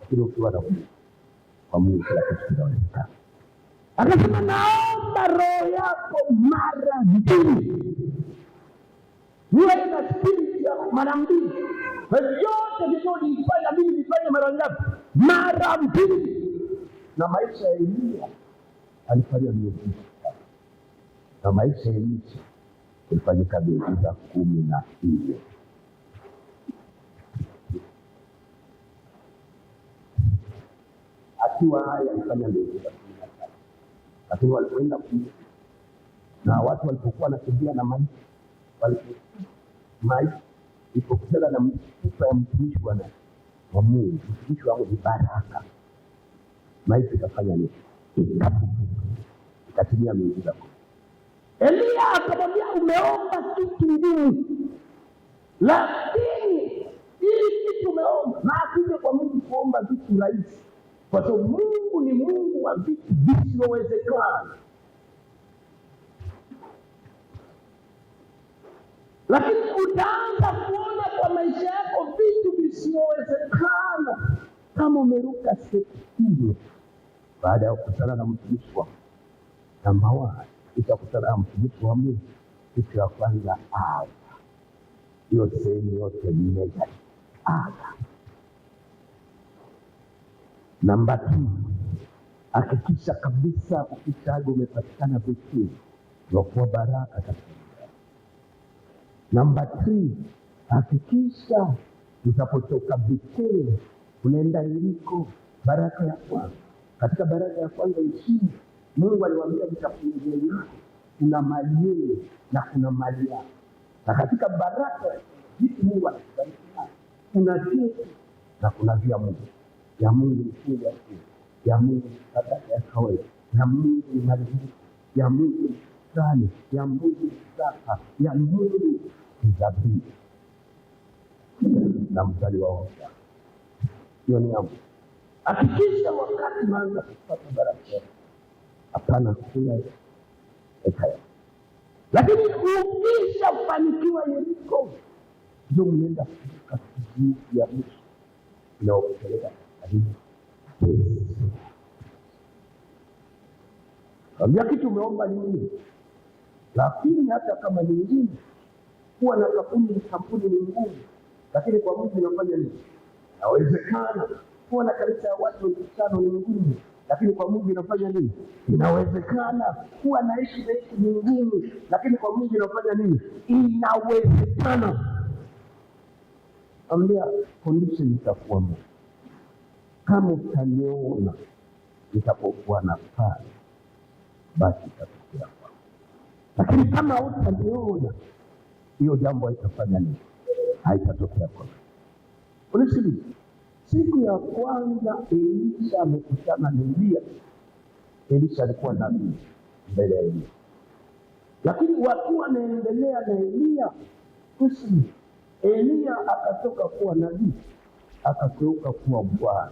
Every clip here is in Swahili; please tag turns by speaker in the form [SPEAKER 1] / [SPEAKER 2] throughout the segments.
[SPEAKER 1] lakini ukiwa na Mungu, kwa Mungu kila kitu kinawezekana. Akasema naomba roho yako mara mbili, niwe na spiriti yako mara mbili. Vyote vilivyonifanya mimi nifanye mara ngapi? Mara mbili. Na maisha ya Elia alifanya miujiza, na maisha ya Elisha ilifanyika miujiza 14. Akiwa haya alifanya miujiza 15, lakini walipoenda kuishi na watu walipokuwa wanakimbia na maisha, maisha ilipokutana na mfupa ya mtumishi wa Mungu, mtumishi wangu ni Baraka, maisha ikafanya nini? Ikatimia miujiza. Elia akamwambia, umeomba kitu ngumu, lakini hili kitu umeomba, na asije kwa Mungu kuomba vitu rahisi, kwa sababu Mungu ni Mungu wa vitu visivyowezekana. Lakini utaanza kuona kwa maisha yako vitu visivyowezekana kama umeruka step baada ya kukutana na mtumishi wako. Namba 1, utakutana na mtumishi wa Mungu, kitu ya kwanza aga. Hiyo sehemu yote ni negative, aga. Namba 2, hakikisha kabisa ukishaga umepatikana vizuri na kuwa baraka katika. Namba 3, hakikisha utapotoka Betheli unaenda Yeriko, baraka ya kwanza. Katika baraka ya kwanza ishini, Mungu aliwaambia nitakuingia Yeriko, kuna mali na kuna mali yako. Na katika baraka hizi Mungu anakubariki, kuna kitu na kuna vya Mungu. Ya Mungu ni kile ya Mungu sadaka ya kawaida, ya Mungu ni mali, ya Mungu ni shukrani, ya Mungu ni sadaka, ya Mungu ni dhabihu na mzaliwa wa Mungu. Hiyo ni yangu. Hakikisha wakati unaanza kupata baraka, hapana kula ekaya. Lakini ukisha kufanikiwa Yeriko, ndio mnaenda kuvuka kijiji ya mwisho inaokupeleka karibu. Ambia kitu umeomba nini, lakini hata kama ni ngumu, kuwa na kampuni ni ngumu, lakini kwa Mungu inafanya nini? Inawezekana. Kuwa na kanisa ya watu 5,000 ni ngumu, lakini kwa Mungu inafanya nini? Inawezekana. Kuwa naishi ni ngumu, lakini kwa Mungu inafanya nini? Inawezekana. Ambia condition itakuwa Mungu. Kama utaniona nitapokuwa na pale, basi itatokea kwako. Lakini kama utaniona, hiyo jambo haitafanya nini? Haitatokea kwako. Unisikilize. Siku ya kwanza Elisha amekutana na Elia. Elisha alikuwa nabii mbele ya Elia, lakini watu wanaendelea na Elia. Elia akatoka kuwa nabii akageuka kuwa bwana.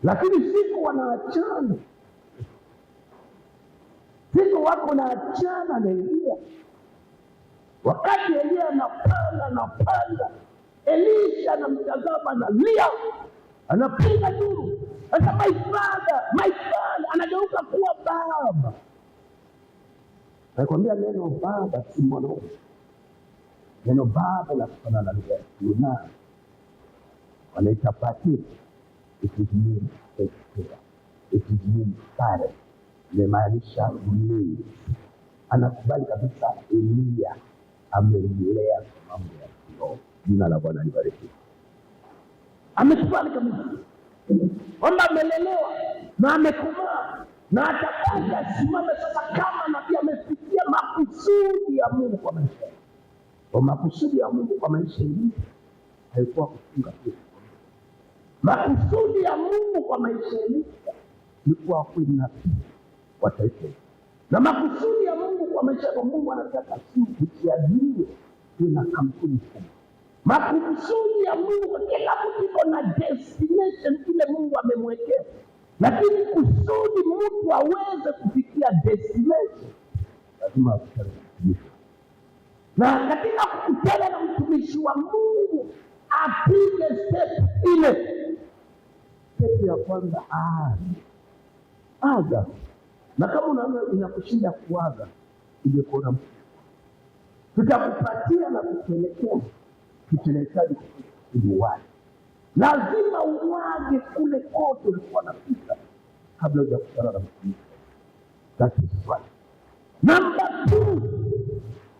[SPEAKER 1] Lakini siku wanaachana, siku wako naachana na Elia. Wakati Elia anapanda, Elisha anamtazama na Elia anapiga duru, sasa my father, anageuka kuwa baba. Nakwambia neno baba si mwanaume. Neno baba linatokana na lugha ya Yunani, wanaita pater. It means father. Inamaanisha mlezi. Anakubali kabisa Elia amelea kwa mambo ya kiroho. Jina la Bwana libarikiwe. Amekubali kabisa kwamba amelelewa na amekomaa na atapanga simame sasa kama nabii. Amefikia makusudi ya Mungu kwa maisha yake. Kwa makusudi ya Mungu kwa maisha yake haikuwa kufunga tu. Makusudi ya Mungu kwa maisha yake ni kuwa kweli nabii wa taifa. Na makusudi ya Mungu kwa maisha yako, Mungu anataka usiajiriwe na kampuni kubwa. Makusudi ya Mungu, kila mtu iko na destination ile Mungu amemwekea. Lakini kusudi mtu aweze kufikia destination, lazima akutane na mtumishi. Na katika kukutana na mtumishi wa Mungu, apige step ile. Step ya kwanza aga, na kama unaona inakushinda kuaga, uje kuona mtu, tutakupatia na kukuelekea kitelekaji uliwai. Lazima uwage kule kote ulikuwa napita kabla hujakutana na mtu. That is one. Number 2,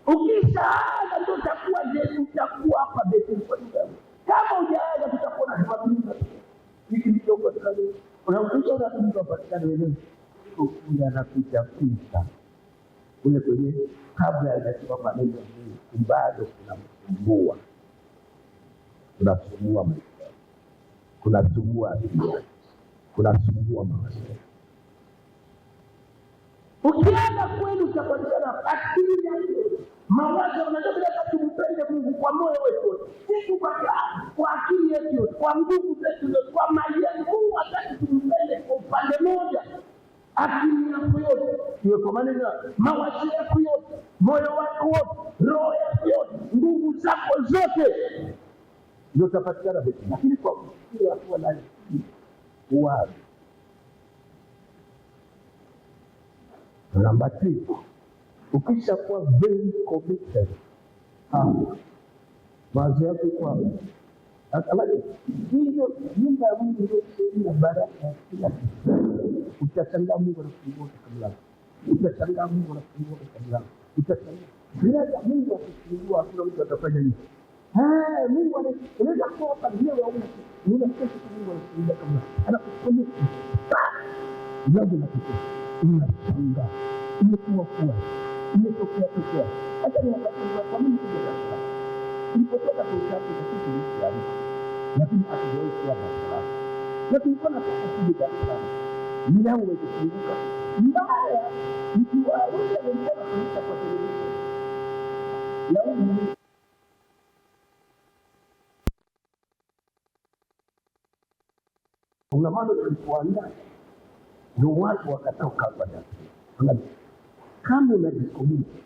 [SPEAKER 1] ukishaaga ndio utakuwa hapa betini kwa nyumba. Kama hujaaga tutakuwa na familia. Hiki ndio kwa sababu unakuja unatumika patikana wewe. Ukunda na pita kule kwenye kabla hajasema maneno bado kunamsumbua. Kunasumbua maisha. Kunasumbua akili. Kunasumbua mawazo. Ukienda kweli utapatikana akili yako. Mawazo unajua bila tumpende Mungu kwa moyo wetu. Sisi kwa akili yetu, kwa nguvu zetu, kwa mali yetu. Mungu hataki tumpende kwa upande mmoja. Akili yako yote, hiyo kwa maana mawazo yako yote, moyo wako wote, roho yako yote, nguvu zako zote ndio utapatikana vipi. Lakini kwa kila hatua lazima uwazi. Number 3, ukishakuwa very committed, mawazo yako kwa alaje hivyo, nyumba ya Mungu ndio sehemu ya baraka kila kitu. Utashangaa Mungu anafungua kabla, utashangaa Mungu anafungua kabla, utashangaa bila Mungu akifungua hakuna mtu atafanya hivi. Mungu anaweza kuwa hapa leo au unasikia Mungu anafungua kabla, anakufanyia jambo la kipekee, unashangaa imekuwa imetokea. Hata ninapata kwa mimi kuja nilipotoka kwa utatu za kitu hiki, lakini hatujawahi kuwa na sababu. Lakini kwa nini tunataka kuja milango ikifunguka mbaya, nikiwaarusha wengine kuita kwa televisheni na una maana tulipoandaa ndio watu wakatoka hapa ndani. Kama unajikomiti,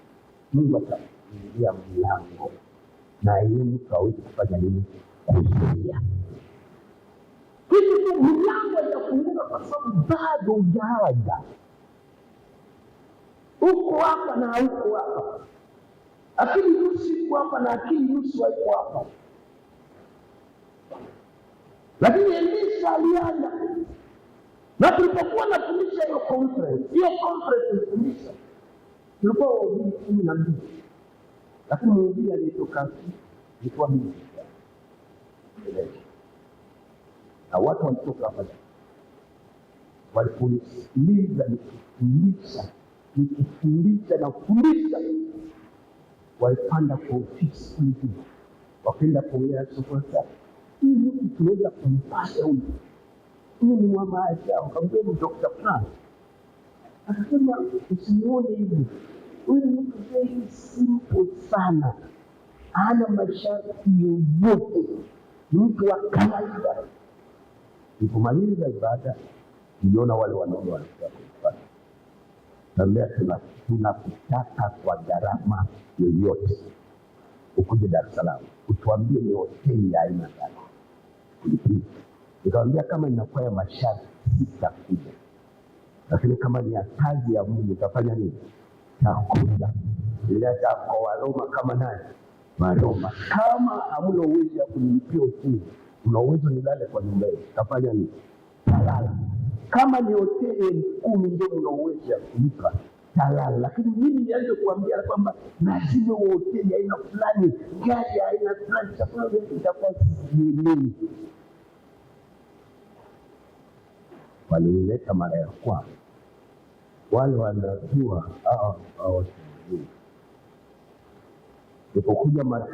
[SPEAKER 1] Mungu atakufungulia mlango na yeye mtu hawezi kufanya nini? Kuzuia. Hivi mlango itafunguka kwa sababu bado hujaaga. Uko hapa na hauko hapa. Akili nusu iko hapa na akili nusu haiko hapa. Lakini Elisha alianza. Na tulipokuwa nafundisha hiyo conference nilifundisha. Tulikuwa wahubiri 12. Lakini mhubiri aliyetoka ilikuwa mimi. Na watu walitoka hapa waliposikiliza nikifundisha na kufundisha, walipanda kwa ofisi kule, wakaenda kuongea sasa. Hivi tunaweza kumpata huyu ni mama acha, wakamwambia Dr. Frank. Akasema usimuone hivi, huyu mtu very simple sana, hana masharti yoyote, mtu wa kawaida. Nilipomaliza ibada niliona wale wanaume walikuwa kunipata. Naambia tunakutaka kwa gharama yoyote ukuje Dar es Salaam, utuambie ni hoteli ya aina gani kulipia. Nikamwambia kama inakuwa ya masharti sitakuja, lakini kama ni ya kazi ya Mungu utafanya nini? Takuja. Niliacha kwa Waroma kama nani? Waroma. Kama hamna uwezo ya kunilipia hoteli, una uwezo nilale kwa nyumba yako, utafanya nini? Talala. Kama ni hoteli 10 ndio una uwezo ya kulipa, talala. Lakini mimi nianze kuambia kwamba lazima hoteli aina fulani, gari aina fulani, chakula itakuwa nini? Walileta mara ya kwanza, wale wanajua nilipokuja mara